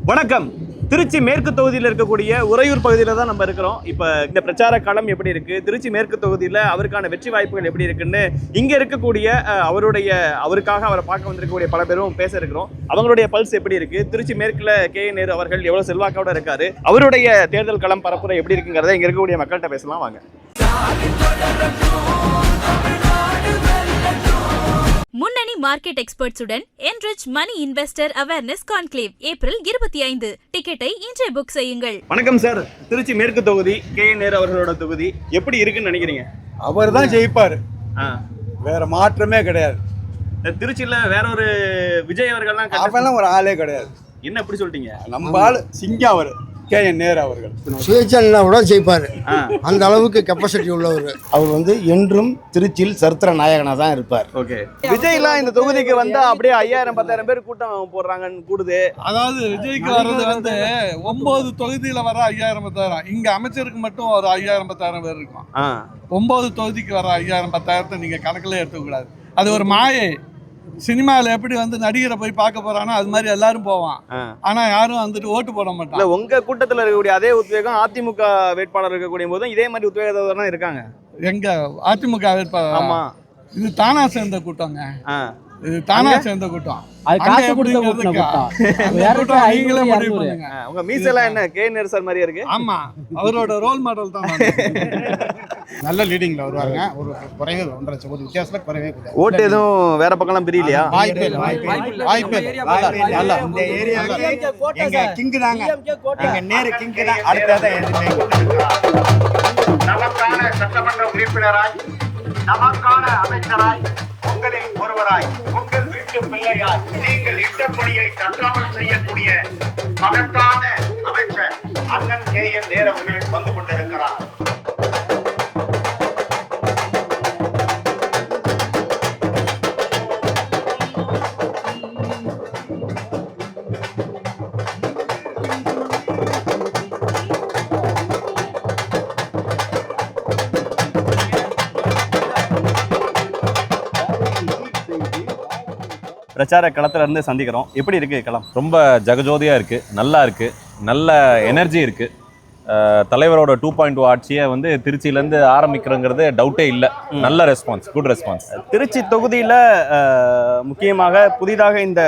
வணக்கம். திருச்சி மேற்கு தொகுதியில் இருக்கக்கூடிய உறையூர் பகுதியில் தான் நம்ம இருக்கிறோம். இப்போ இந்த பிரச்சார களம் எப்படி இருக்கு, திருச்சி மேற்கு தொகுதியில் அவருக்கான வெற்றி வாய்ப்புகள் எப்படி இருக்குன்னு இங்கே இருக்கக்கூடிய அவருக்காக அவரை பார்க்க வந்திருக்கக்கூடிய பல பேரும் பேச இருக்கிறோம். அவங்களுடைய பல்ஸ் எப்படி இருக்கு, திருச்சி மேற்குல கே.என். நேரு அவர்கள் எவ்வளவு செல்வாக்கோட இருக்காரு, அவருடைய தேர்தல் களம் பரப்புரை எப்படி இருக்குங்கிறத இங்க இருக்கக்கூடிய மக்கள்கிட்ட பேசலாம் வாங்க. முன்னணி market எக்ஸ்பர்ட்ஸுடன் enrich money investor awareness conclave April 25. டிக்கெட்டை இன்றே புக் செய்யுங்கள். வணக்கம் சார். திருச்சி மேற்கு தொகுதி கே.என். நேரு அவர்களோட தொகுதி எப்படி இருக்குன்னு நினைக்கிறீங்க? அவர் தான் ஜெயிப்பாரு, வேற மாற்றமே கிடையாது. திருச்சியில வேற ஒரு விஜய் அவர்கள்லாம் ஒரு ஆளே கிடையாது. என்ன எப்படி சொல்லிட்டீங்க? நம்ம ஆளு சிங்கம் அவர் கே.என். நேரு அவர்கள் சுயேட்சையா கூட ஜெயிப்பார். அந்த அளவுக்கு கெப்பாசிட்டி உள்ளவர். அவர் என்றும் திருச்சியில் சரித்திர நாயகனா தான் இருப்பார். ஓகே. விஜய்லாம் இந்த தொகுதிக்கு வந்தா அப்படியே 5000-10,000 பேர் கூட்டம் போடுறாங்கன்னு கூடுது. அதாவது விஜய்க்கு வர்றது 9 தொகுதியில வர 5000-10,000, இங்க அமைச்சருக்கு மட்டும் ஒரு 5000-10,000 பேர் இருக்கும். 9 தொகுதிக்கு வர 5000-10,000 நீங்க கணக்குல எடுத்துக்கூடாது. அது ஒரு மாயை. சினிமாவில் எப்படி நடிகரை போய் பார்க்க போறானோ அது மாதிரி எல்லாரும் போவான். ஆனா யாரும் ஓட்டு போட மாட்டாங்க. உங்க கூட்டத்தில் இருக்கக்கூடிய அதே உத்வேகம் அதிமுக வேட்பாளர் இருக்கக்கூடிய போதும் இதே மாதிரி உத்வேகம் இருக்காங்க. எங்க அதிமுக வேட்பாளர்? ஆமா, இது தானா சேர்ந்த கூட்டங்க. இது தானா சேர்ந்த கூட்டம். உங்க மீசெல்லாம் என்ன கே.என். நேரு சார் மாதிரியே இருக்கு? ஆமா, அவரோட ரோல் மாடல் தான். நல்ல லீடிங்ல வருவாங்க. ஒரு குறைவே 1.5 லட்சம் ஓட்டு வித்தியாசத்துல குறைவே கூடாது. ஓட்டு எதுவும் வேற பக்கம்லாம் பிரியலையா? வாய்ப்பே இல்ல. இந்த ஏரியாவுக்கு எங்க கிங் தாங்க, எங்க நேரு கிங் தான். அடுத்ததான் நமக்கான சட்டமன்ற உறுப்பினராய், நமக்கான அமைச்சராய், உங்களில் ஒருவராய், உங்கள் வீட்டு பிள்ளையாய், நீங்கள் இட்ட பணியை தட்டாமல் செய்யக்கூடிய மகத்தான அமைச்சர் அண்ணன் கே.என். நேரு அவர்கள் வந்து கொண்டிருக்கிறார். பிரச்சார களத்துல இருந்து சந்திக்கிறோம். எப்படி இருக்கு களம்? ரொம்ப ஜகஜோதியா இருக்கு, நல்லா இருக்கு, நல்ல எனர்ஜி இருக்கு. தலைவரோட 2.0 ஆட்சியை திருச்சியிலேருந்து ஆரம்பிக்கிறோங்கிறது டவுட்டே இல்லை. நல்ல ரெஸ்பான்ஸ், குட் ரெஸ்பான்ஸ். திருச்சி தொகுதியில் முக்கியமாக புதிதாக இந்த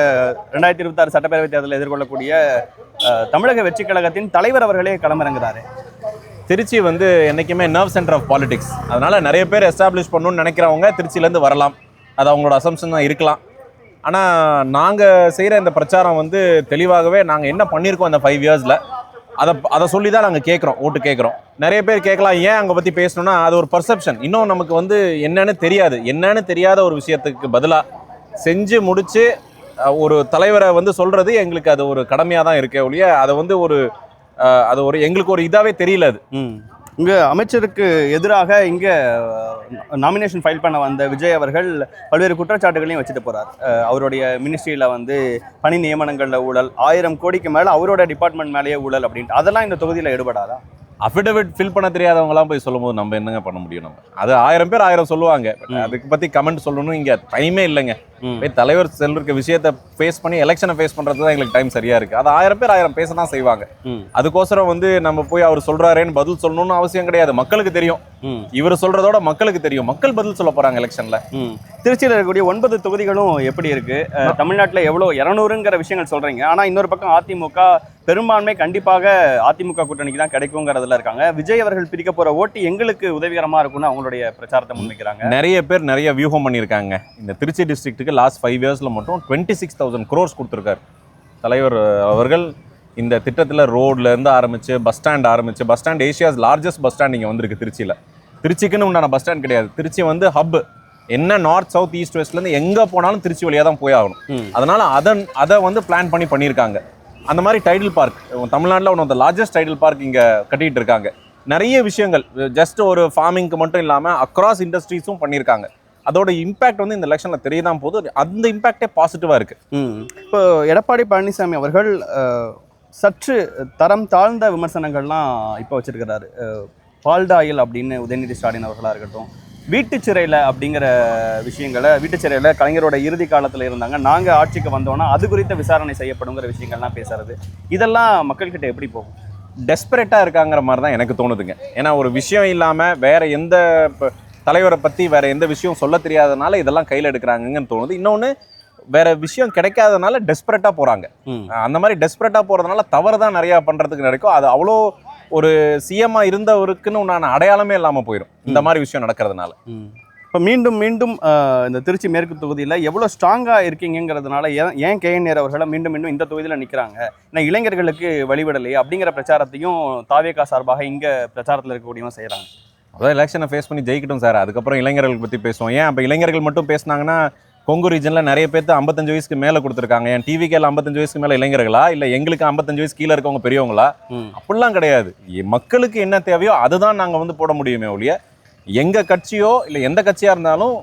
2026 சட்டப்பேரவை தேர்தலில் எதிர்கொள்ளக்கூடிய தமிழக வெற்றி கழகத்தின் தலைவர் அவர்களே களமிறங்குறாரு. திருச்சி என்றைக்குமே நர்வ் சென்டர் ஆஃப் பாலிடிக்ஸ். அதனால நிறைய பேர் எஸ்டாப்ளிஷ் பண்ணணும்னு நினைக்கிறவங்க திருச்சியிலேருந்து வரலாம். அது அவங்களோட அசம்ஷன் தான் இருக்கலாம். ஆனால் நாங்கள் செய்கிற இந்த பிரச்சாரம் தெளிவாகவே நாங்கள் என்ன பண்ணியிருக்கோம் அந்த 5 இயர்ஸில் அதை சொல்லி தான் நாங்கள் கேட்குறோம், ஓட்டு கேட்குறோம். நிறைய பேர் கேட்கலாம், ஏன் அங்கே பற்றி பேசணும்னா அது ஒரு பர்செப்ஷன். இன்னும் நமக்கு என்னன்னு தெரியாத ஒரு விஷயத்துக்கு பதிலாக செஞ்சு முடித்து ஒரு தலைவரை சொல்கிறது எங்களுக்கு அது ஒரு கடமையாக தான் இருக்கே ஒழிய அது ஒரு எங்களுக்கு ஒரு இதாகவே தெரியல. அது இங்கே அமைச்சருக்கு எதிராக இங்கே நாமினேஷன் ஃபைல் பண்ண வந்த விஜய் அவர்கள் பல்வேறு குற்றச்சாட்டுகளையும் வச்சுட்டு போகிறார். அவருடைய மினிஸ்ட்ரியில் பணி நியமனங்களில் ஊழல், 1000 கோடிக்கு மேலே அவரோட டிபார்ட்மெண்ட் மேலேயே ஊழல் அப்படின்ட்டு, அதெல்லாம் இந்த தொகுதியில் எடுபடாதா? அஃபிடவிட் ஃபில் பண்ண தெரியாதவங்களாம் போய் சொல்லும்போது நம்ம என்னங்க பண்ண முடியும்? நம்ம அது 1000 பேர் 1000 சொல்லுவாங்க. அதுக்கு பற்றி கமெண்ட் சொல்லணும் இங்கே டைமே இல்லைங்க. போய் தலைவர் செல்லிருக்க விஷயத்தை ஃபேஸ் பண்ணி எலெக்ஷனை ஃபேஸ் பண்ணுறது தான் எங்களுக்கு டைம் சரியா இருக்கு. அது 1000 பேர் 1000 பேச தான் செய்வாங்க. அதுக்கோசரம் நம்ம போய் அவர் சொல்றாருன்னு பதில் சொல்லணும்னு அவசியம் கிடையாது. மக்களுக்கு தெரியும், இவர் சொல்றதோட மக்களுக்கு தெரியும். மக்கள் பதில் சொல்ல போறாங்க எலெக்ஷன்ல. திருச்சியில் இருக்கக்கூடிய 9 தொகுதிகளும் எப்படி இருக்கு? தமிழ்நாட்டில் எவ்வளோ 200ங்கிற விஷயங்கள் சொல்றீங்க. ஆனால் இன்னொரு பக்கம் அதிமுக பெரும்பான்மை கண்டிப்பாக அதிமுக கூட்டணிக்கு தான் கிடைக்குங்கிறதுல இருக்காங்க. விஜய் அவர்கள் பிரிக்க போற ஓட்டு எங்களுக்கு உதவிகரமா இருக்கும்னு அவங்களுடைய பிரச்சாரத்தை முன்வைக்கிறாங்க. நிறைய பேர் நிறைய வியூகம் பண்ணியிருக்காங்க. இந்த திருச்சி டிஸ்ட்ரிக்ட்டுக்கு லாஸ்ட் 5 இயர்ஸ்ல மட்டும் 26,000 crores கொடுத்துருக்காரு தலைவர் அவர்கள். இந்த திட்டத்தில் ரோட்ல இருந்து ஆரம்பிச்சு bus stand Asia's largest bus stand இங்கே வந்திருக்கு திருச்சியில். திருச்சிக்குன்னு உண்டான பஸ் ஸ்டாண்ட் கிடையாது. திருச்சி ஹப். என்ன நார்த் சவுத் ஈஸ்ட் வெஸ்ட்லேருந்து எங்கே போனாலும் திருச்சி வழியாக தான் போய் ஆகணும். அதனால அதை பிளான் பண்ணியிருக்காங்க. அந்த மாதிரி டைடல் பார்க் தமிழ்நாட்டில் one of the largest Tidel Park இங்கே கட்டிகிட்டு இருக்காங்க. நிறைய விஷயங்கள் ஜஸ்ட் ஒரு ஃபார்மிங்க்கு மட்டும் இல்லாமல் அக்ராஸ் இண்டஸ்ட்ரீஸும் பண்ணியிருக்காங்க. அதோட இம்பாக்ட் இந்த எலெக்ஷனில் தெரியதான் போது. அந்த இம்பாக்டே பாசிட்டிவாக இருக்குது. இப்போ எடப்பாடி பழனிசாமி அவர்கள் சற்று தரம் தாழ்ந்த விமர்சனங்கள்லாம் இப்போ வச்சிருக்கிறாரு. பால்டாயில் அப்படின்னு உதயநிதி ஸ்டாலின் அவர்களாக இருக்கட்டும், வீட்டுச் சிறையில் அப்படிங்கிற விஷயங்களை வீட்டுச் சிறையில் கலைஞரோட இறுதி காலத்தில் இருந்தாங்க, நாங்கள் ஆட்சிக்கு வந்தோன்னா அது குறித்த விசாரணை செய்யப்படுங்கிற விஷயங்கள்லாம் பேசுறது, இதெல்லாம் மக்கள்கிட்ட எப்படி போகும்? டெஸ்பரேட்டாக இருக்காங்கிற மாதிரி தான் எனக்கு தோணுதுங்க. ஏன்னா ஒரு விஷயம் இல்லாமல் வேற எந்த தலைவரை பற்றி வேற எந்த விஷயம் சொல்ல தெரியாதனால இதெல்லாம் கையில் எடுக்கிறாங்கன்னு தோணுது. இன்னொன்று, வேற விஷயம் கிடைக்காதனால டெஸ்பரேட்டாக போகிறாங்க. அந்த மாதிரி டெஸ்பரேட்டாக போகிறதுனால தவறு தான் நிறையா பண்ணுறதுக்கு நடக்கும். அது அவ்வளோ ஒரு சிஎம்மாக இருந்தவருக்குன்னு உண்டான அடையாளமே இல்லாமல் போயிடும் இந்த மாதிரி விஷயம் நடக்கிறதுனால. இப்போ மீண்டும் இந்த திருச்சி மேற்கு தொகுதியில் எவ்வளோ ஸ்ட்ராங்காக இருக்கீங்கிறதுனால ஏன் KN அவர்களை மீண்டும் இந்த தொகுதியில் நிற்கிறாங்க, ஏன்னா இளைஞர்களுக்கு வழிவிடலையே அப்படிங்கிற பிரச்சாரத்தையும் தாவேகா சார்பாக இங்கே பிரச்சாரத்தில் இருக்கக்கூடியவங்க செய்கிறாங்க. அதான் எலெக்ஷனை ஃபேஸ் பண்ணி ஜெயிக்கட்டும் சார், அதுக்கப்புறம் இளைஞர்கள் பற்றி பேசுவோம். ஏன் அப்போ இளைஞர்கள் மட்டும் பேசினாங்கன்னா கொங்கு ரீஜனில் நிறைய பேர்த்து 55 வயசுக்கு மேலே கொடுத்துருக்காங்க. என் டிவிக்கேல 55 வயசுக்கு மேலே இளைஞர்களா, இல்லை எங்களுக்கு 55 வயசு கீழே இருக்கவங்க பெரியவங்களா? அப்படிலாம் கிடையாது. மக்களுக்கு என்ன தேவையோ அதுதான் நாங்கள் வந்து போட முடியுமே ஒழிய, எங்கள் கட்சியோ இல்லை எந்த கட்சியாக இருந்தாலும்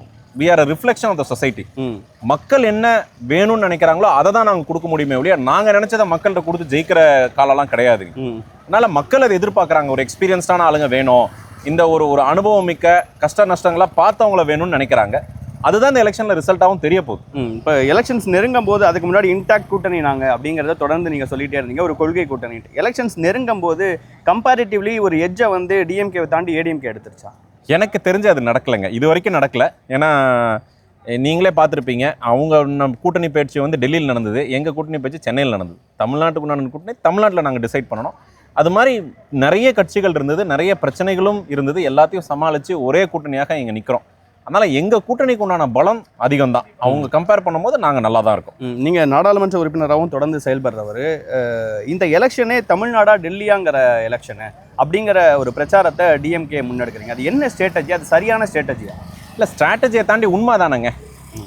we are a reflection of the society. மக்கள் என்ன வேணும்னு நினைக்கிறாங்களோ அதை தான் நாங்கள் கொடுக்க முடியுமே ஒழிய, நாங்கள் நினைச்சதை மக்கள்கிட்ட கொடுத்து ஜெயிக்கிற காலம்லாம் கிடையாது. அதனால மக்கள் அதை எதிர்பார்க்குறாங்க, ஒரு எக்ஸ்பீரியன்ஸ்டான ஆளுங்க வேணும், இந்த ஒரு அனுபவம் மிக்க கஷ்ட நஷ்டங்களா பார்த்தவங்கள வேணும்னு நினைக்கிறாங்க. அதுதான் இந்த எலெக்ஷன்ல ரிசல்ட்டாகவும் தெரிய போகுது. இப்போ எலெக்ஷன்ஸ் நெருங்கும் போது, அதுக்கு முன்னாடி இன்டாக்ட் கூட்டணி நாங்கள் அப்படிங்கிறத தொடர்ந்து நீங்கள் சொல்லிட்டே இருந்தீங்க, ஒரு கொள்கை கூட்டணி. எலெக்ஷன்ஸ் நெருங்கும் போது கம்பேரிட்டிவ்லி ஒரு எட்ஜை வந்து டிஎம்கேவை தாண்டி ஏடிஎம்கே எடுத்துருச்சா? எனக்கு தெரிஞ்சு அது நடக்கலைங்க, இது வரைக்கும் நடக்கல. ஏன்னா நீங்களே பார்த்துருப்பீங்க, அவங்க கூட்டணி பேச்சு வந்து டெல்லியில் நடந்தது, எங்கள் கூட்டணி பேச்சு சென்னையில் நடந்தது. தமிழ்நாட்டுக்கு உண்டான கூட்டணி தமிழ்நாட்டில் நாங்கள் டிசைட் பண்ணணும். அது மாதிரி நிறைய கட்சிகள் இருந்தது, நிறைய பிரச்சனைகளும் இருந்தது, எல்லாத்தையும் சமாளித்து ஒரே கூட்டணியாக இங்கே நிற்கிறோம். அதனால் எங்கள் கூட்டணிக்கு உண்டான பலம் அதிகம் தான். அவங்க கம்பேர் பண்ணும்போது நாங்கள் நல்லா தான் இருக்கோம். நீங்கள் நாடாளுமன்ற உறுப்பினராகவும் தொடர்ந்து செயல்படுறவர், இந்த எலெக்ஷனே தமிழ்நாடா டெல்லியாங்கிற எலெக்ஷனு அப்படிங்கிற ஒரு பிரச்சாரத்தை டிஎம்கே முன்னெடுக்கிறீங்க. அது என்ன ஸ்ட்ராட்டஜி? அது சரியான ஸ்ட்ராட்டஜியா? இல்லை, ஸ்ட்ராட்டஜியை தாண்டி உண்மை தானேங்க.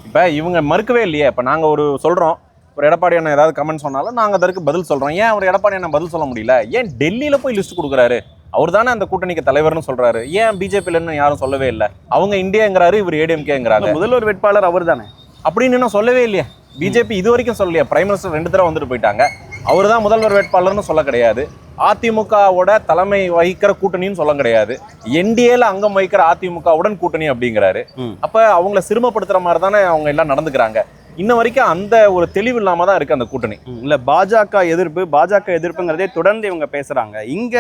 இப்போ இவங்க மறுக்கவே இல்லையே. இப்போ நாங்கள் ஒரு சொல்கிறோம், ஒரு எடப்பாடி அண்ணன் ஏதாவது கமெண்ட் சொன்னாலும் நாங்கள் அதற்கு பதில் சொல்கிறோம். ஏன் ஒரு எடப்பாடி அண்ணன் பதில் சொல்ல முடியல? ஏன் டெல்லியில் போய் லிஸ்ட் கொடுக்குறாரு? அவர் தானே அந்த கூட்டணிக்கு தலைவர்னு சொல்றாரு. ஏன் பிஜேபியிலன்னு யாரும் சொல்லவே இல்லை? அவங்க இந்தியாங்கிறாரு, இவர் ஏடிஎம்கேங்கிறாரு. முதல்வர் வேட்பாளர் அவர் தானே அப்படின்னு இன்னும் சொல்லவே இல்லையா? பிஜேபி இது வரைக்கும் சொல்லலையா? பிரைம் மினிஸ்டர் 2 தடவை வந்துட்டு போயிட்டாங்க, அவர் தான் முதல்வர் வேட்பாளர்னு சொல்ல கிடையாது. அதிமுகவோட தலைமை வகிக்கிற கூட்டணின்னு சொல்ல கிடையாது. என்டிஏல அங்கம் வகிக்கிற அதிமுகவுடன் கூட்டணி அப்படிங்கிறாரு. அப்ப அவங்கள சிறுமப்படுத்துற மாதிரி தானே அவங்க எல்லாம் நடந்துக்கிறாங்க. இன்ன வரைக்கும் அந்த ஒரு தெளிவு இல்லாம தான் இருக்கு அந்த கூட்டணி. இல்ல பாஜக எதிர்ப்புங்கிறதே தொடர்ந்து இவங்க பேசுறாங்க. இங்க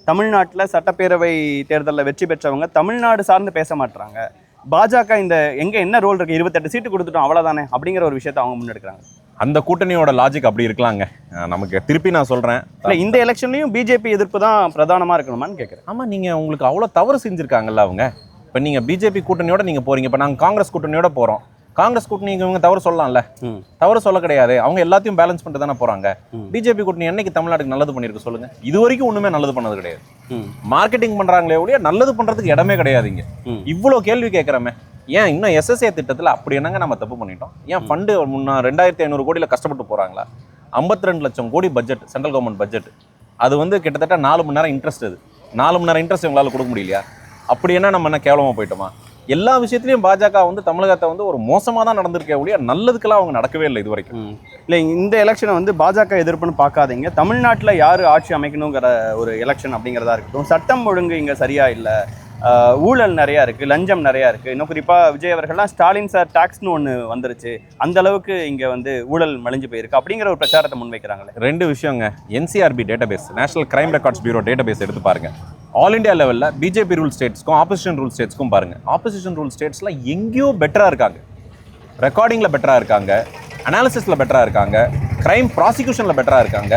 தமிழ்நாட்டில் சட்டப்பேரவை தேர்தலில் வெற்றி பெற்றவங்க தமிழ்நாடு சார்ந்து பேச மாட்டாங்க. பாஜக இந்த என்ன ரோல் இருக்கு, 28 சீட்டு கொடுத்துட்டோம் அவ்வளவுதானே அப்படிங்கிற ஒரு விஷயத்தை அவங்க முன்னெடுக்கிறாங்க. அந்த கூட்டணியோட லாஜிக் அப்படி இருக்கலாங்க. நமக்கு திருப்பி நான் சொல்றேன், இந்த எலெக்ஷன்லயும் பிஜேபி எதிர்ப்பு தான் பிரதானமா இருக்கணுமான்னு கேட்குறேன். ஆமா, நீங்க உங்களுக்கு அவ்வளவு தவறு செஞ்சிருக்காங்கல்ல அவங்க. இப்ப நீங்க பிஜேபி கூட்டணியோட நீங்க போறீங்க, இப்ப நாங்க காங்கிரஸ் கூட்டணியோட போறோம். காங்கிரஸ் கூட்டணி இவங்க தவறு சொல்லலாம்ல? தவறு சொல்ல கிடையாது, அவங்க எல்லாத்தையும் பேலன்ஸ் பண்ணிட்டு தானே போறாங்க. பிஜேபி கூட்டணி என்னைக்கு தமிழ்நாட்டுக்கு நல்லது பண்ணிருக்கு சொல்லுங்க? இது வரைக்கும் ஒண்ணுமே நல்லது பண்ணது கிடையாது. மார்க்கெட்டிங் பண்றாங்களே ஒழிய நல்லது பண்றதுக்கு இடமே கிடையாதுங்க. இவ்வளவு கேள்வி கேட்கிறமே, ஏன் இன்னும் SSA திட்டத்துல அப்படி என்னங்க நம்ம தப்பு பண்ணிட்டோம்? ஏன் ஃபண்டு 2500 கோடியில கஷ்டப்பட்டு போறாங்களா? 52 லட்சம் கோடி பட்ஜெட், சென்ட்ரல் கவர்மெண்ட் பட்ஜெட். அது வந்து கிட்டத்தட்ட 4 மணி நேரம் இன்ட்ரெஸ்ட். அது 4 மணி நேரம் இன்ட்ரெஸ்ட் இவங்களால கொடுக்க முடியலையா? அப்படி என்ன நம்ம என்ன கேவலமா போயிட்டோமா? எல்லா விஷயத்திலையும் பாஜக வந்து தமிழகத்தை வந்து ஒரு மோசமாக தான் நடந்திருக்கே ஒழிய நல்லதுக்கெல்லாம் அவங்க நடக்கவே இல்லை இது வரைக்கும். இல்லை, இந்த எலெக்ஷனை வந்து பாஜக எதிர்ப்புன்னு பார்க்காதீங்க, தமிழ்நாட்டில் யார் ஆட்சி அமைக்கணுங்கிற ஒரு எலெக்ஷன் அப்படிங்கிறதா இருக்கட்டும். சட்டம் ஒழுங்கு இங்கே சரியா இல்லை, ஊழல் நிறையா இருக்குது, லஞ்சம் நிறையா இருக்குது. இன்னும் குறிப்பாக விஜய் அவர்கள்லாம் ஸ்டாலின் சார் டாக்ஸ்னு ஒன்று வந்துருச்சு, அந்த அளவுக்கு இங்கே வந்து ஊழல் மலிஞ்சு போயிருக்கு அப்படிங்கிற ஒரு பிரச்சாரத்தை முன்வைக்கிறாங்களே. 2 விஷயங்க. NCRB database, national crime records bureau database எடுத்து பாருங்க. ஆல் இண்டியா லெவலில் பிஜேபி ரூல் ஸ்டேட்ஸ்க்கும் ஆப்போசிஷன் ரூல் ஸ்டேட்ஸ்க்கும் பாருங்க. ஆப்போசிஷன் ரூல் ஸ்டேட்ஸ்ல எங்கேயோ பெட்டராக இருக்காங்க, ரெக்கார்டிங்கில் பெட்டராக இருக்காங்க, அனாலிசிஸில் பெட்டராக இருக்காங்க, கிரைம் ப்ராசிக்யூஷனில் பெட்டராக இருக்காங்க,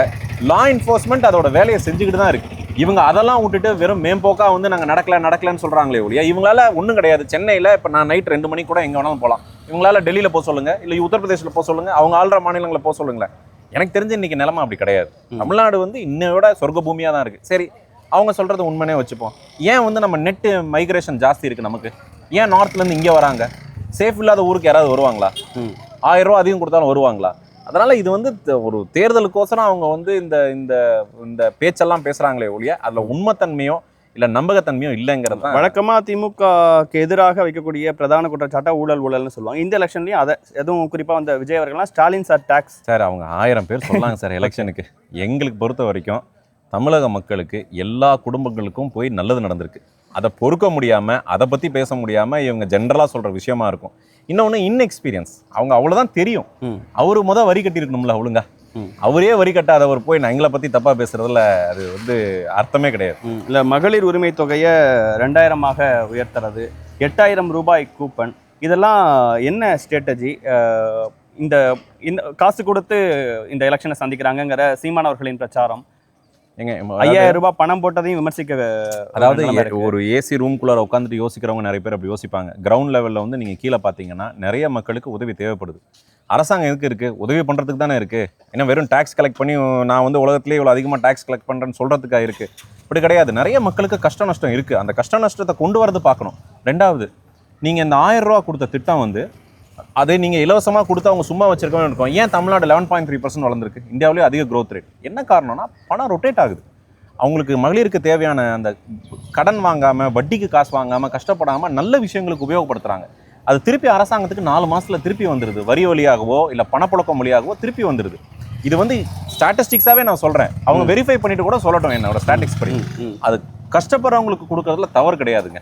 லா என்ஃபோர்ஸ்மெண்ட் அதோட வேலையை செஞ்சுக்கிட்டு தான் இருக்கு. இவங்க அதெல்லாம் விட்டுட்டு வெறும் மேம்போக்காக வந்து நாங்கள் நடக்கலன்னு சொல்கிறாங்களே ஒழிய இவங்களால ஒன்றும் கிடையாது. சென்னையில் இப்போ நான் நைட் 2 மணிக்கு கூட எங்கே வேணாலும் போகலாம். இவங்களால டெல்லியில் போக சொல்லுங்க, இல்லை உத்தரப்பிரதேசில் போக சொல்லுங்க, அவங்க ஆள்ற மாநிலங்களில் போக சொல்லுங்களேன். எனக்கு தெரிஞ்ச இன்னைக்கு நிலைமை அப்படி கிடையாது. தமிழ்நாடு வந்து இன்னையோட சொர்க்க பூமியாக தான் இருக்குது. சரி, அவங்க சொல்கிறது உண்மைனே வச்சுப்போம். ஏன் வந்து நம்ம நெட்டு மைக்ரேஷன் ஜாஸ்தி இருக்குது நமக்கு? ஏன் நார்த்லேருந்து இங்கே வராங்க? சேஃப் இல்லாத ஊருக்கு யாராவது வருவாங்களா? 1000 ரூபா அதிகம் கொடுத்தாலும் வருவாங்களா? அதனால் இது வந்து ஒரு தேர்தலுக்கோசரம் அவங்க வந்து இந்த பேச்செல்லாம் பேசுகிறாங்களே ஒழிய அதில் உண்மைத்தன்மையோ இல்லை நம்பகத்தன்மையோ இல்லைங்கிறது தான். வழக்கமாக திமுகக்கு எதிராக வைக்கக்கூடிய பிரதான குற்றச்சாட்டை ஊழல்னு சொல்லுவாங்க. இந்த எலெக்ஷன்லையும் அதை எதுவும் குறிப்பாக அந்த விஜய் அவர்கள்லாம் ஸ்டாலின் சார் டாக்ஸ் சார் அவங்க 1000 பேர் சொல்லாங்க சார் எலெக்ஷனுக்கு. எங்களுக்கு பொறுத்த வரைக்கும் தமிழக மக்களுக்கு எல்லா குடும்பங்களுக்கும் போய் நல்லது நடந்திருக்கு. அதை பொறுக்க முடியாமல், அதை பற்றி பேச முடியாமல் இவங்க ஜென்ரலாக சொல்கிற விஷயமா இருக்கும். இன்னொன்று இன்எக்ஸ்பீரியன்ஸ், அவங்க அவ்வளோதான் தெரியும். அவரு வரி கட்டியிருக்கணும்ல ஒழுங்கா, அவரே வரி கட்டாதவர் போய் நான் எங்களை பற்றி தப்பாக பேசுறதுல அது அர்த்தமே கிடையாது. இல்லை, மகளிர் உரிமை தொகையை 2000 உயர்த்துறது, 8000 ரூபாய் கூப்பன், இதெல்லாம் என்ன ஸ்ட்ராட்டஜி? இந்த காசு கொடுத்து இந்த எலெக்ஷனை சந்திக்கிறாங்கங்கிற சீமான் அவர்களின் பிரச்சாரம், 5000 ரூபாய் பணம் போட்டதையும் விமர்சிக்க. அதாவது ஒரு ஏசி ரூம்குள்ளார உட்காந்துட்டு யோசிக்கிறவங்க நிறைய பேர் அப்படி யோசிப்பாங்க. கிரவுண்ட் லெவலில் நீங்கள் கீழே பார்த்தீங்கன்னா நிறைய மக்களுக்கு உதவி தேவைப்படுது. அரசாங்கம் எதுக்கு இருக்குது? உதவி பண்ணுறதுக்கு தானே இருக்குது. ஏன்னா வெறும் டேக்ஸ் கலெக்ட் பண்ணி நான் உலகத்துலேயே இவ்வளோ அதிகமாக டேக்ஸ் கலெக்ட் பண்ணுறேன்னு சொல்கிறதுக்காக இருக்குது. இப்படி கிடையாது. நிறைய மக்களுக்கு கஷ்ட நஷ்டம் இருக்குது. அந்த கஷ்ட நஷ்டத்தை கொண்டு வரது பார்க்கணும். ரெண்டாவது, நீங்கள் இந்த 1000 ரூபா கொடுத்த திட்டம் அதை நீங்கள் இலவசமாக கொடுத்து அவங்க சும்மா வச்சிருக்கவே இருக்கும். ஏன் தமிழ்நாடு 11.3% வளர்ந்துருக்கு? இந்தியாவிலேயே அதிக growth ரேட். என்ன காரணம்னா பணம் ரொட்டேட் ஆகுது. அவங்களுக்கு மகளிருக்கு தேவையான அந்த கடன் வாங்காமல், வட்டிக்கு காசு வாங்காமல், கஷ்டப்படாமல் நல்ல விஷயங்களுக்கு உபயோகப்படுத்துகிறாங்க. அது திருப்பி அரசாங்கத்துக்கு 4 மாதத்தில் திருப்பி வந்துடுது. வரி வழியாகவோ இல்லை பணப்புழக்கம் வழியாகவோ திருப்பி வந்துடுது. இது ஸ்டாட்டிஸ்டிக்ஸாகவே நான் சொல்கிறேன். அவங்க வெரிஃபை பண்ணிட்டு கூட சொல்லட்டும் என்னோட ஸ்டாட்டிக்ஸ் படி. அது கஷ்டப்படுறவங்களுக்கு கொடுக்கறதுல தவறு கிடையாதுங்க.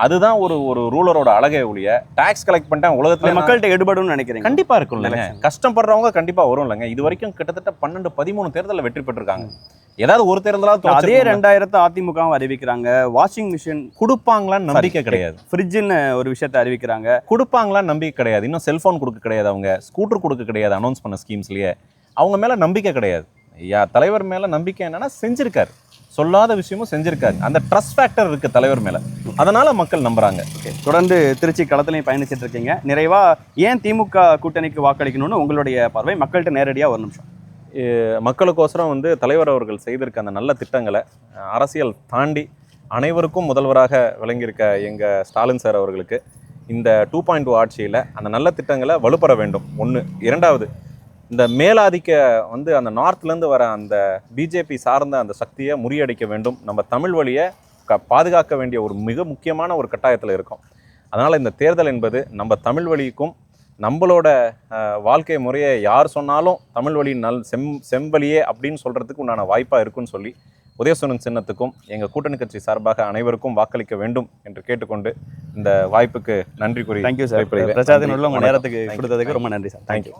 அதுதான் ஒரு ரூலரோட அழகே ஒழிய டாக்ஸ் கலெக்ட் பண்ணிட்டா உலகத்துல மக்கள்கிட்ட எடுபடும் நினைக்கிறேன். கண்டிப்பா இருக்கும் இல்லைங்க. கஷ்டப்படுறவங்க கண்டிப்பா வரும் இல்லைங்க. இது வரைக்கும் கிட்டத்தட்ட 12-13 தேர்தலில் வெற்றி பெற்றிருக்காங்க. ஏதாவது ஒரு தேர்தலாவது அதே 2000 அதிமுகவும் அறிவிக்கிறாங்க. வாஷிங் மிஷின் கொடுப்பாங்களான்னு நம்பிக்கை கிடையாது. ஃப்ரிட்ஜ்னு ஒரு விஷயத்தை அறிவிக்கிறாங்க. கொடுப்பாங்களான்னு நம்பிக்கை கிடையாது. இன்னும் செல்போன் கொடுக்க கிடையாது. அவங்க ஸ்கூட்டர் கொடுக்க கிடையாது. அனௌன்ஸ் பண்ண ஸ்கீம்ஸ்லயே அவங்க மேல நம்பிக்கை கிடையாது. தலைவர் மேல நம்பிக்கை என்னன்னா செஞ்சிருக்காரு, சொல்லாத விஷயமும் செஞ்சிருக்காரு. அந்த ட்ரஸ்ட் ஃபேக்டர் இருக்கு தலைவர் மேல, அதனால மக்கள் நம்புறாங்க. தொடர்ந்து திருச்சி களத்திலையும் பயணிச்சுட்டு இருக்கீங்க. நிறைவா ஏன் திமுக கூட்டணிக்கு வாக்களிக்கணும்னு உங்களுடைய பார்வை? மக்கள்கிட்ட நேரடியா ஒரு நிமிஷம். மக்களுக்கோசரம் தலைவர் அவர்கள் செய்திருக்க அந்த நல்ல திட்டங்களை அரசியல் தாண்டி அனைவருக்கும் முதல்வராக விளங்கியிருக்க எங்கள் ஸ்டாலின் சார் அவர்களுக்கு இந்த 2.0 ஆட்சியில் அந்த நல்ல திட்டங்களை வலுப்பெற வேண்டும். ஒன்று. இரண்டாவது, இந்த மேலாதிக்க அந்த நார்த்லேருந்து வர அந்த பிஜேபி சார்ந்த அந்த சக்தியை முறியடிக்க வேண்டும். நம்ம தமிழ் வழியை பாதுகாக்க வேண்டிய ஒரு மிக முக்கியமான ஒரு கட்டாயத்தில் இருக்கோம். அதனால் இந்த தேர்தல் என்பது நம்ம தமிழ் வழிக்கும் நம்மளோட வாழ்க்கை முறையை யார் சொன்னாலும் தமிழ் வழி செம்பலியே அப்படின்னு சொல்கிறதுக்கு உண்டான வாய்ப்பாக இருக்குன்னு சொல்லி உதயசூரன் சின்னத்துக்கும் எங்கள் கூட்டணி கட்சி சார்பாக அனைவருக்கும் வாக்களிக்க வேண்டும் என்று கேட்டுக்கொண்டு இந்த வாய்ப்புக்கு நன்றி கூறி தேங்க்யூ சார். பிரச்சாரத்தின் உள்ள உங்கள் நேரத்துக்கு கொடுத்ததுக்கு ரொம்ப நன்றி சார். தேங்க்யூ.